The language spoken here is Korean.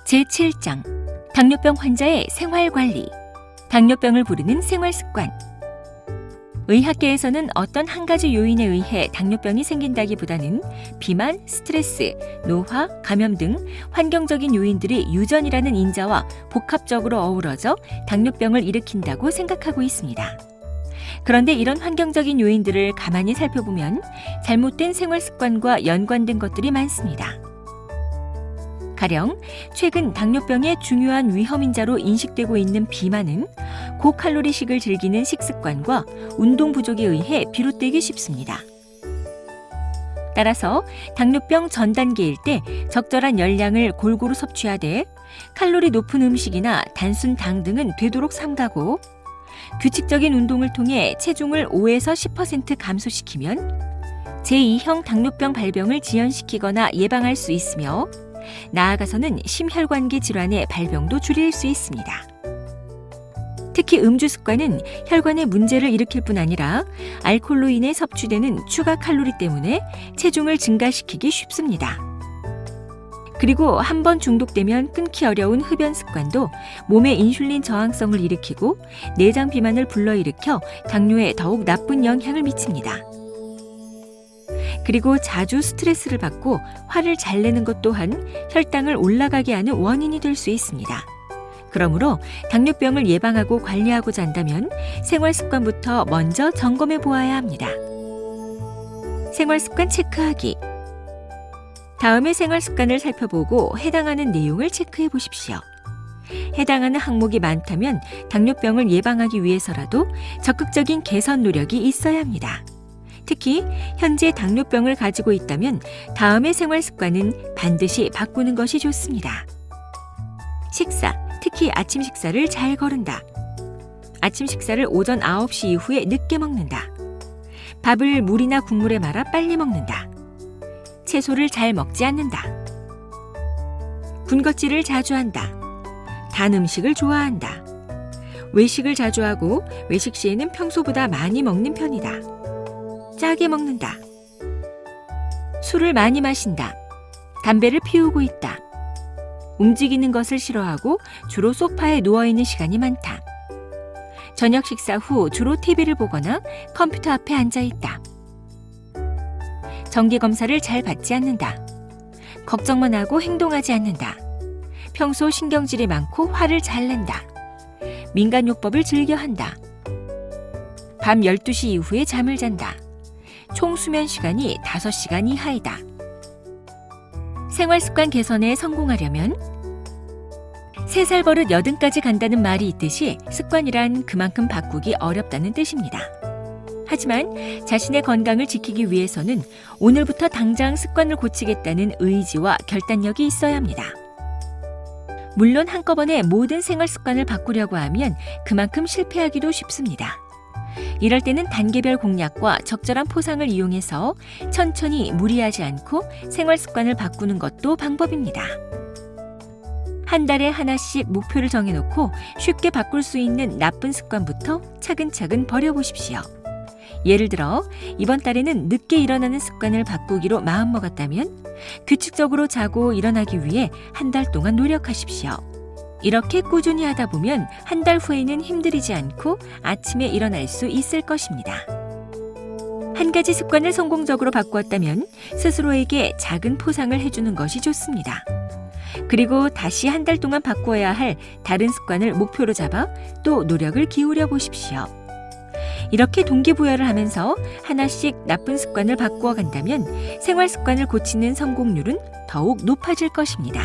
제7장 당뇨병 환자의 생활관리. 당뇨병을 부르는 생활습관. 의학계에서는 어떤 한 가지 요인에 의해 당뇨병이 생긴다기보다는 비만, 스트레스, 노화, 감염 등 환경적인 요인들이 유전이라는 인자와 복합적으로 어우러져 당뇨병을 일으킨다고 생각하고 있습니다. 그런데 이런 환경적인 요인들을 가만히 살펴보면 잘못된 생활습관과 연관된 것들이 많습니다. 가령 최근 당뇨병의 중요한 위험인자로 인식되고 있는 비만은 고칼로리식을 즐기는 식습관과 운동 부족에 의해 비롯되기 쉽습니다. 따라서 당뇨병 전 단계일 때 적절한 열량을 골고루 섭취하되 칼로리 높은 음식이나 단순 당 등은 되도록 삼가고 규칙적인 운동을 통해 체중을 5에서 10% 감소시키면 제2형 당뇨병 발병을 지연시키거나 예방할 수 있으며 나아가서는 심혈관계 질환의 발병도 줄일 수 있습니다. 특히 음주 습관은 혈관에 문제를 일으킬 뿐 아니라 알코올로 인해 섭취되는 추가 칼로리 때문에 체중을 증가시키기 쉽습니다. 그리고 한번 중독되면 끊기 어려운 흡연 습관도 몸의 인슐린 저항성을 일으키고 내장 비만을 불러일으켜 당뇨에 더욱 나쁜 영향을 미칩니다. 그리고 자주 스트레스를 받고 화를 잘 내는 것 또한 혈당을 올라가게 하는 원인이 될 수 있습니다. 그러므로 당뇨병을 예방하고 관리하고자 한다면 생활습관부터 먼저 점검해 보아야 합니다. 생활습관 체크하기. 다음에 생활습관을 살펴보고 해당하는 내용을 체크해 보십시오. 해당하는 항목이 많다면 당뇨병을 예방하기 위해서라도 적극적인 개선 노력이 있어야 합니다. 특히 현재 당뇨병을 가지고 있다면 다음의 생활습관은 반드시 바꾸는 것이 좋습니다. 식사, 특히 아침 식사를 잘 거른다. 아침 식사를 오전 9시 이후에 늦게 먹는다. 밥을 물이나 국물에 말아 빨리 먹는다. 채소를 잘 먹지 않는다. 군것질을 자주 한다. 단 음식을 좋아한다. 외식을 자주 하고 외식 시에는 평소보다 많이 먹는 편이다. 짜게 먹는다. 술을 많이 마신다. 담배를 피우고 있다. 움직이는 것을 싫어하고 주로 소파에 누워있는 시간이 많다. 저녁 식사 후 주로 TV를 보거나 컴퓨터 앞에 앉아있다. 정기검사를 잘 받지 않는다. 걱정만 하고 행동하지 않는다. 평소 신경질이 많고 화를 잘 낸다. 민간요법을 즐겨한다. 밤 12시 이후에 잠을 잔다. 총 수면 시간이 5시간 이하이다. 생활습관 개선에 성공하려면 3살 버릇 80까지 간다는 말이 있듯이 습관이란 그만큼 바꾸기 어렵다는 뜻입니다. 하지만 자신의 건강을 지키기 위해서는 오늘부터 당장 습관을 고치겠다는 의지와 결단력이 있어야 합니다. 물론 한꺼번에 모든 생활 습관을 바꾸려고 하면 그만큼 실패하기도 쉽습니다. 이럴 때는 단계별 공략과 적절한 포상을 이용해서 천천히 무리하지 않고 생활 습관을 바꾸는 것도 방법입니다. 한 달에 하나씩 목표를 정해놓고 쉽게 바꿀 수 있는 나쁜 습관부터 차근차근 버려보십시오. 예를 들어 이번 달에는 늦게 일어나는 습관을 바꾸기로 마음먹었다면 규칙적으로 자고 일어나기 위해 한 달 동안 노력하십시오. 이렇게 꾸준히 하다 보면 한 달 후에는 힘들이지 않고 아침에 일어날 수 있을 것입니다. 한 가지 습관을 성공적으로 바꾸었다면 스스로에게 작은 포상을 해주는 것이 좋습니다. 그리고 다시 한 달 동안 바꾸어야 할 다른 습관을 목표로 잡아 또 노력을 기울여 보십시오. 이렇게 동기부여를 하면서 하나씩 나쁜 습관을 바꾸어 간다면 생활 습관을 고치는 성공률은 더욱 높아질 것입니다.